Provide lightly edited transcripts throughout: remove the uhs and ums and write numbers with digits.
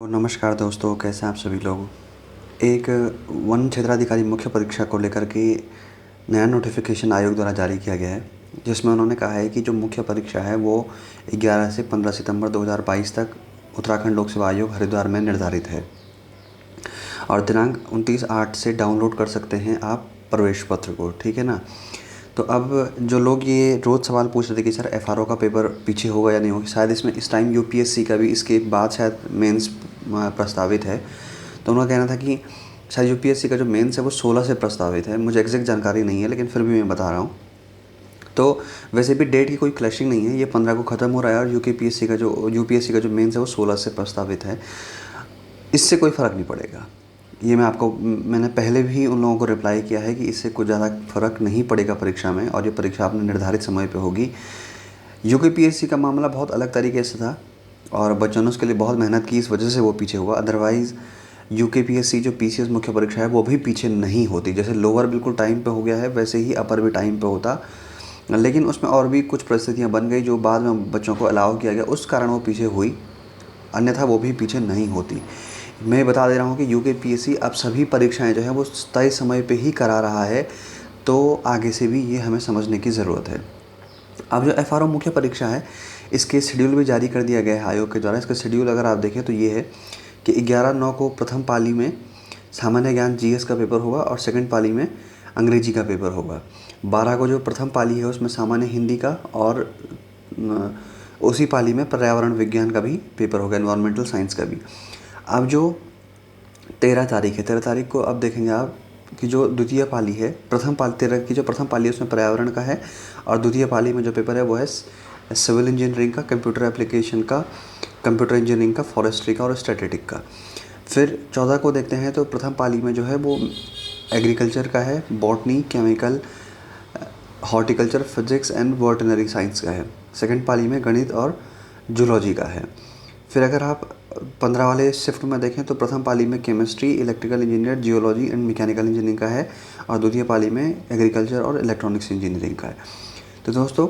तो नमस्कार दोस्तों, कैसे हैं आप सभी लोग। एक वन क्षेत्राधिकारी मुख्य परीक्षा को लेकर के नया नोटिफिकेशन आयोग द्वारा जारी किया गया है, जिसमें उन्होंने कहा है कि जो मुख्य परीक्षा है वो 11 से 15 सितंबर 2022 तक उत्तराखंड लोक सेवा आयोग हरिद्वार में निर्धारित है और दिनांक 29/8 से डाउनलोड कर सकते हैं आप प्रवेश पत्र को। ठीक है ना। तो अब जो लोग ये रोज़ सवाल पूछ रहे थे कि सर एफआरओ का पेपर पीछे होगा या नहीं होगा, शायद इसमें इस टाइम यूपीएससी का भी इसके बाद शायद मेंस प्रस्तावित है। तो उनका कहना था कि शायद यूपीएससी का जो मेंस है वो 16 से प्रस्तावित है। मुझे एग्जैक्ट जानकारी नहीं है, लेकिन फिर भी मैं बता रहा हूँ। तो वैसे भी डेट की कोई क्लैशिंग नहीं है, ये 15 को ख़त्म हो रहा है और यूपीएससी का जो मेंस है वो 16 से प्रस्तावित है। इससे कोई फ़र्क नहीं पड़ेगा। ये मैंने पहले भी उन लोगों को रिप्लाई किया है कि इससे कुछ ज़्यादा फ़र्क नहीं पड़ेगा परीक्षा में, और ये परीक्षा अपने निर्धारित समय पे होगी। यूकेपीएससी का मामला बहुत अलग तरीके से था और बच्चों ने उसके लिए बहुत मेहनत की, इस वजह से वो पीछे हुआ। अदरवाइज़ यूकेपीएससी जो पीसीएस मुख्य परीक्षा है वो भी पीछे नहीं होती। जैसे लोअर बिल्कुल टाइम पे हो गया है, वैसे ही अपर भी टाइम पे होता, लेकिन उसमें और भी कुछ परिस्थितियाँ बन गई जो बाद में बच्चों को अलाउ किया गया, उस कारण वो पीछे हुई, अन्यथा वो भी पीछे नहीं होती। मैं बता दे रहा हूँ कि यूकेपीएससी अब सभी परीक्षाएं जो है वो तय समय पे ही करा रहा है, तो आगे से भी ये हमें समझने की ज़रूरत है। अब जो एफआरओ मुख्य परीक्षा है, इसके शेड्यूल भी जारी कर दिया गया है आयोग के द्वारा। इसका शेड्यूल अगर आप देखें तो ये है कि 11/9 को प्रथम पाली में सामान्य ज्ञान जीएस का पेपर होगा और सेकंड पाली में अंग्रेजी का पेपर होगा। 12 को जो प्रथम पाली है उसमें सामान्य हिंदी का, और उसी पाली में पर्यावरण विज्ञान का भी पेपर होगा, एनवायरमेंटल साइंस का भी। अब जो 13 तारीख है, 13 तारीख को अब देखेंगे आप कि जो द्वितीय पाली है, प्रथम पाली 13 की जो प्रथम पाली है उसमें पर्यावरण का है, और द्वितीय पाली में जो पेपर है वो है सिविल इंजीनियरिंग का, कंप्यूटर एप्लीकेशन का, कंप्यूटर इंजीनियरिंग का, फॉरेस्ट्री का और स्टैटिस्टिक का। फिर 14 को देखते हैं तो प्रथम पाली में जो है वो एग्रीकल्चर का है, botany, chemical, horticulture, physics and veterinary science का है। सेकंड पाली में गणित और जूलॉजी का है। फिर अगर आप 15 वाले शिफ्ट में देखें तो प्रथम पाली में chemistry, electrical engineer, geology and mechanical engineering का है, और द्वितीय पाली में एग्रीकल्चर और इलेक्ट्रॉनिक्स इंजीनियरिंग का है। तो दोस्तों,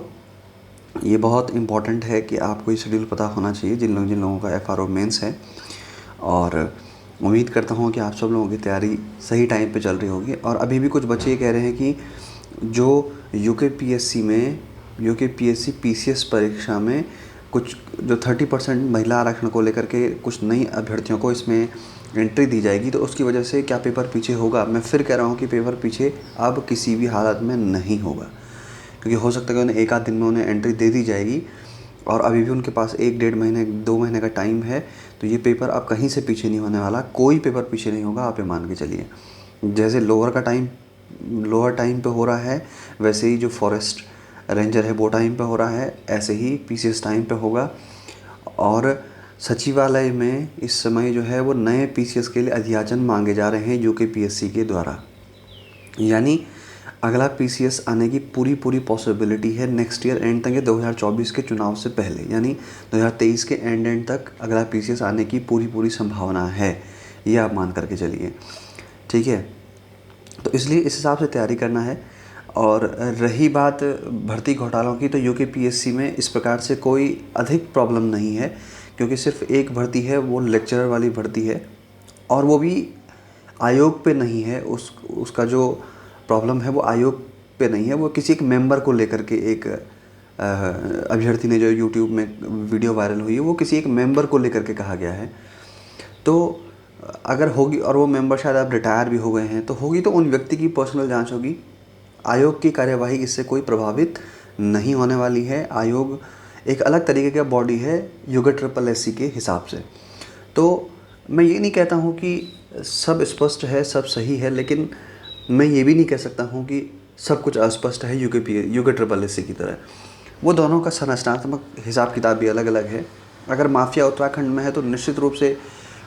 ये बहुत इंपॉर्टेंट है कि आपको ये शेड्यूल पता होना चाहिए जिन लोगों का एफआरओ मेंस है, और उम्मीद करता हूँ कि आप सब लोगों की तैयारी सही टाइम पे चल रही होगी। और अभी भी कुछ बच्चे ये कह रहे हैं कि जो यूकेपीएससी पीसीएस परीक्षा में कुछ जो 30% महिला आरक्षण को लेकर के कुछ नई अभ्यर्थियों को इसमें एंट्री दी जाएगी, तो उसकी वजह से क्या पेपर पीछे होगा। मैं फिर कह रहा हूँ कि पेपर पीछे अब किसी भी हालत में नहीं होगा, क्योंकि हो सकता है कि उन्हें एक आध दिन में उन्हें एंट्री दे दी जाएगी और अभी भी उनके पास 1-1.5 महीने 2 महीने का टाइम है। तो ये पेपर अब कहीं से पीछे नहीं होने वाला, कोई पेपर पीछे नहीं होगा, आप ये मान के चलिए। जैसे लोअर टाइम पे हो रहा है, वैसे ही जो फॉरेस्ट रेंजर है वो टाइम पे हो रहा है, ऐसे ही पीसीएस टाइम पे होगा। और सचिवालय में इस समय जो है वो नए पीसीएस के लिए अध्याचन मांगे जा रहे हैं यूकेपीएससी के द्वारा। यानी अगला पीसीएस आने की पूरी पॉसिबिलिटी है नेक्स्ट ईयर एंड तक, या 2024 के चुनाव से पहले, यानी 2023 के एंड तक अगला पीसीएस आने की पूरी संभावना है। ये आप मान करके चलिए, ठीक है। तो इसलिए इस हिसाब से तैयारी करना है। और रही बात भर्ती घोटालों की, तो यूकेपीएससी में इस प्रकार से कोई अधिक प्रॉब्लम नहीं है, क्योंकि सिर्फ एक भर्ती है, वो लेक्चरर वाली भर्ती है, और वो भी आयोग पे नहीं है। उसका जो प्रॉब्लम है वो आयोग पे नहीं है, वो किसी एक मेंबर को लेकर के, एक अभ्यर्थी ने जो यूट्यूब में वीडियो वायरल हुई है, वो किसी एक मेंबर को लेकर के कहा गया है। तो अगर होगी, और वो मेंबर शायद अब रिटायर भी हो गए हैं, तो होगी तो उन व्यक्ति की पर्सनल जांच होगी। आयोग की कार्यवाही इससे कोई प्रभावित नहीं होने वाली है। आयोग एक अलग तरीके का बॉडी है यूके के हिसाब से। तो मैं ये नहीं कहता हूँ कि सब स्पष्ट है, सब सही है, लेकिन मैं ये भी नहीं कह सकता हूँ कि सब कुछ अस्पष्ट है यूके की तरह। वो दोनों का संरचनात्मक हिसाब किताब भी अलग अलग है। अगर माफिया उत्तराखंड में है तो निश्चित रूप से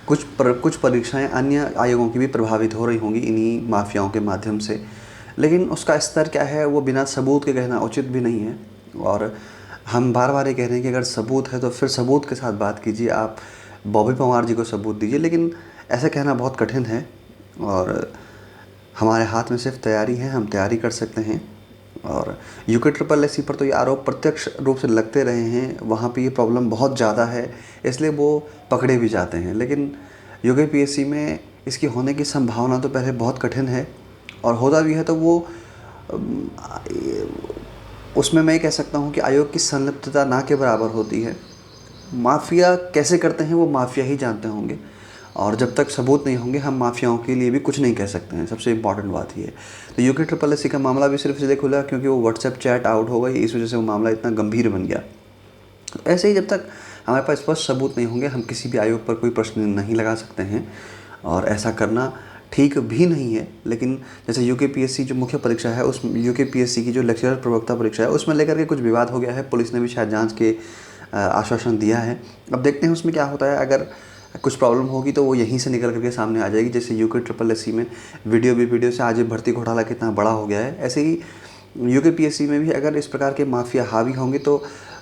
कुछ परीक्षाएं अन्य आयोगों की भी प्रभावित हो रही होंगी इन्हीं माफियाओं के माध्यम से, लेकिन उसका स्तर क्या है वो बिना सबूत के कहना उचित भी नहीं है। और हम बार बार ये कह रहे हैं कि अगर सबूत है तो फिर सबूत के साथ बात कीजिए, आप बॉबी पवार जी को सबूत दीजिए, लेकिन ऐसा कहना बहुत कठिन है। और हमारे हाथ में सिर्फ तैयारी है, हम तैयारी कर सकते हैं और यूके ट्रिपल एस सी पर तो ये आरोप प्रत्यक्ष रूप से लगते रहे हैं, वहाँ पे ये प्रॉब्लम बहुत ज़्यादा है, इसलिए वो पकड़े भी जाते हैं। लेकिन यूके पीएससी में इसकी होने की संभावना तो पहले बहुत कठिन है, और होता भी है तो वो अम, उसमें मैं ये कह सकता हूँ कि आयोग की संलिप्तता ना के बराबर होती है। माफिया कैसे करते हैं वो माफिया ही जानते होंगे, और जब तक सबूत नहीं होंगे हम माफियाओं के लिए भी कुछ नहीं कह सकते हैं। सबसे इम्पॉर्टेंट बात ये है। तो यूके ट्रिपल एस सी का मामला भी सिर्फ इसलिए खुला क्योंकि वो व्हाट्सएप चैट आउट हो गई, इस वजह से वो मामला इतना गंभीर बन गया। तो ऐसे ही जब तक हमारे पास स्पष्ट सबूत नहीं होंगे हम किसी भी आयोग पर कोई प्रश्न नहीं लगा सकते हैं, और ऐसा करना ठीक भी नहीं है। लेकिन जैसे यूके पीएससी जो मुख्य परीक्षा है, उस यूके पीएससी की जो लेक्चरर प्रवक्ता परीक्षा है उसमें लेकर के कुछ विवाद हो गया है। पुलिस ने भी शायद जांच के आश्वासन दिया है। अब देखते हैं उसमें क्या होता है। अगर कुछ प्रॉब्लम होगी तो वो यहीं से निकल करके सामने आ जाएगी। जैसे यूके ट्रिपल एस सी में वीडियो से आज ये भर्ती घोटाला कितना बड़ा हो गया है, ऐसे ही यूके पीएससी में भी अगर इस प्रकार के माफिया हावी होंगे तो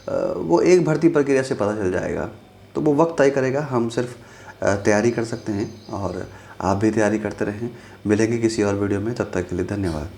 वो एक भर्ती प्रक्रिया से पता चल जाएगा। तो वो वक्त तय करेगा। हम सिर्फ तैयारी कर सकते हैं, और आप भी तैयारी करते रहें। मिलेंगे किसी और वीडियो में, तब तक के लिए धन्यवाद।